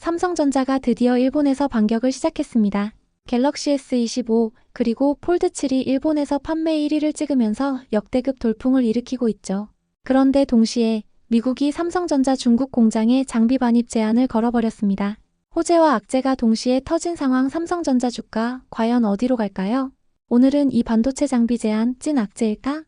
삼성전자가 드디어 일본에서 반격을 시작했습니다. 갤럭시 S25 그리고 폴드 7이 일본에서 판매 1위를 찍으면서 역대급 돌풍을 일으키고 있죠. 그런데 동시에 미국이 삼성전자 중국 공장에 장비 반입 제한을 걸어버렸습니다. 호재와 악재가 동시에 터진 상황. 삼성전자 주가 과연 어디로 갈까요? 오늘은 이 반도체 장비 제한 찐 악재일까?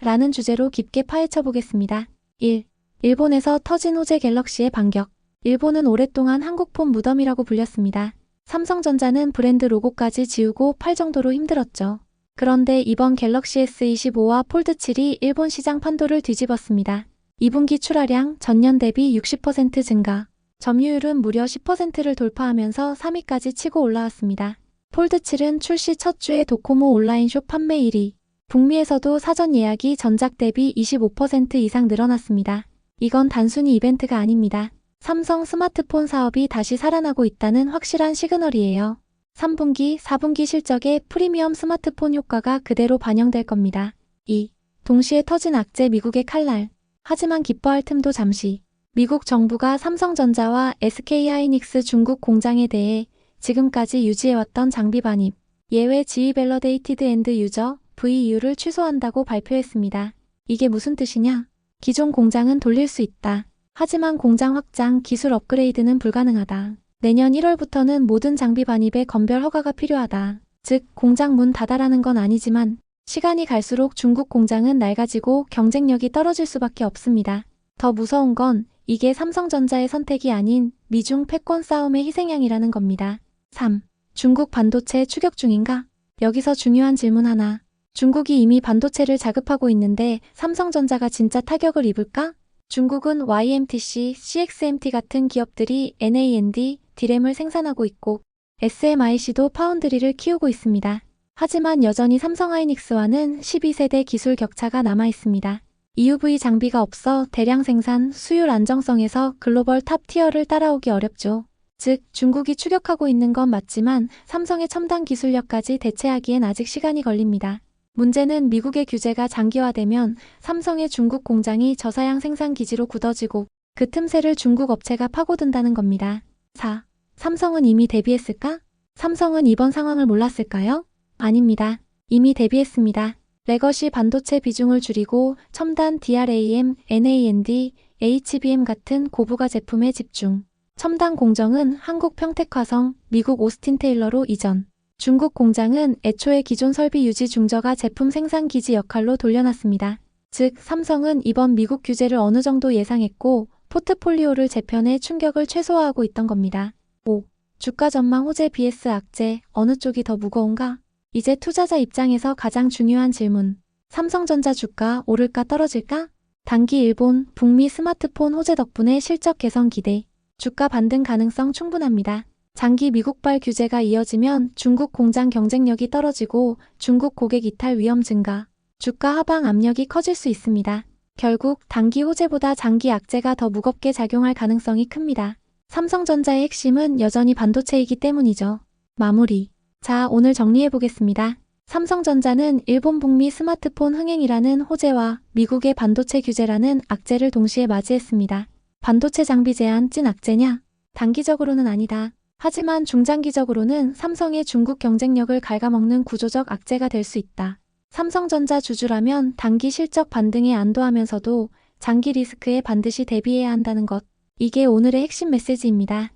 라는 주제로 깊게 파헤쳐 보겠습니다. 1. 일본에서 터진 호재 갤럭시의 반격. 일본은 오랫동안 한국폰 무덤이라고 불렸습니다. 삼성전자는 브랜드 로고까지 지우고 팔 정도로 힘들었죠. 그런데 이번 갤럭시 S25와 폴드 7이 일본 시장 판도를 뒤집었습니다. 2분기 출하량 전년 대비 60% 증가, 점유율은 무려 10%를 돌파하면서 3위까지 치고 올라왔습니다. 폴드 7은 출시 첫 주에 도코모 온라인숍 판매 1위, 북미에서도 사전 예약이 전작 대비 25% 이상 늘어났습니다. 이건 단순히 이벤트가 아닙니다. 삼성 스마트폰 사업이 다시 살아나고 있다는 확실한 시그널이에요. 3분기, 4분기 실적에 프리미엄 스마트폰 효과가 그대로 반영될 겁니다. 2. 동시에 터진 악재 미국의 칼날. 하지만 기뻐할 틈도 잠시. 미국 정부가 삼성전자와 SK하이닉스 중국 공장에 대해 지금까지 유지해왔던 장비 반입, 예외 지위 밸러데이티드 엔드 유저 VU를 취소한다고 발표했습니다. 이게 무슨 뜻이냐? 기존 공장은 돌릴 수 있다. 하지만 공장 확장, 기술 업그레이드는 불가능하다. 내년 1월부터는 모든 장비 반입에 건별 허가가 필요하다. 즉, 공장 문 닫아라는 건 아니지만 시간이 갈수록 중국 공장은 낡아지고 경쟁력이 떨어질 수밖에 없습니다. 더 무서운 건 이게 삼성전자의 선택이 아닌 미중 패권 싸움의 희생양이라는 겁니다. 3. 중국 반도체 추격 중인가? 여기서 중요한 질문 하나. 중국이 이미 반도체를 자급하고 있는데 삼성전자가 진짜 타격을 입을까? 중국은 YMTC, CXMT 같은 기업들이 NAND, D램을 생산하고 있고 SMIC도 파운드리를 키우고 있습니다. 하지만 여전히 삼성하이닉스와는 12세대 기술 격차가 남아 있습니다. EUV 장비가 없어 대량 생산, 수율 안정성에서 글로벌 탑 티어를 따라오기 어렵죠. 즉, 중국이 추격하고 있는 건 맞지만 삼성의 첨단 기술력까지 대체하기엔 아직 시간이 걸립니다. 문제는 미국의 규제가 장기화되면 삼성의 중국 공장이 저사양 생산 기지로 굳어지고 그 틈새를 중국 업체가 파고든다는 겁니다. 4. 삼성은 이미 대비했을까? 삼성은 이번 상황을 몰랐을까요? 아닙니다. 이미 대비했습니다. 레거시 반도체 비중을 줄이고 첨단 DRAM, NAND, HBM 같은 고부가 제품에 집중. 첨단 공정은 한국 평택화성, 미국 오스틴 테일러로 이전. 중국 공장은 애초에 기존 설비 유지 중저가 제품 생산 기지 역할로 돌려놨습니다. 즉, 삼성은 이번 미국 규제를 어느 정도 예상했고 포트폴리오를 재편해 충격을 최소화하고 있던 겁니다. 5. 주가 전망 호재 vs 악재, 어느 쪽이 더 무거운가? 이제 투자자 입장에서 가장 중요한 질문. 삼성전자 주가 오를까 떨어질까? 단기 일본, 북미 스마트폰 호재 덕분에 실적 개선 기대. 주가 반등 가능성 충분합니다. 장기 미국발 규제가 이어지면 중국 공장 경쟁력이 떨어지고 중국 고객 이탈 위험 증가, 주가 하방 압력이 커질 수 있습니다. 결국 단기 호재보다 장기 악재가 더 무겁게 작용할 가능성이 큽니다. 삼성전자의 핵심은 여전히 반도체이기 때문이죠. 마무리. 자, 오늘 정리해보겠습니다. 삼성전자는 일본 북미 스마트폰 흥행이라는 호재와 미국의 반도체 규제라는 악재를 동시에 맞이했습니다. 반도체 장비 제한 찐 악재냐? 단기적으로는 아니다. 하지만 중장기적으로는 삼성의 중국 경쟁력을 갉아먹는 구조적 악재가 될 수 있다. 삼성전자 주주라면 단기 실적 반등에 안도하면서도 장기 리스크에 반드시 대비해야 한다는 것. 이게 오늘의 핵심 메시지입니다.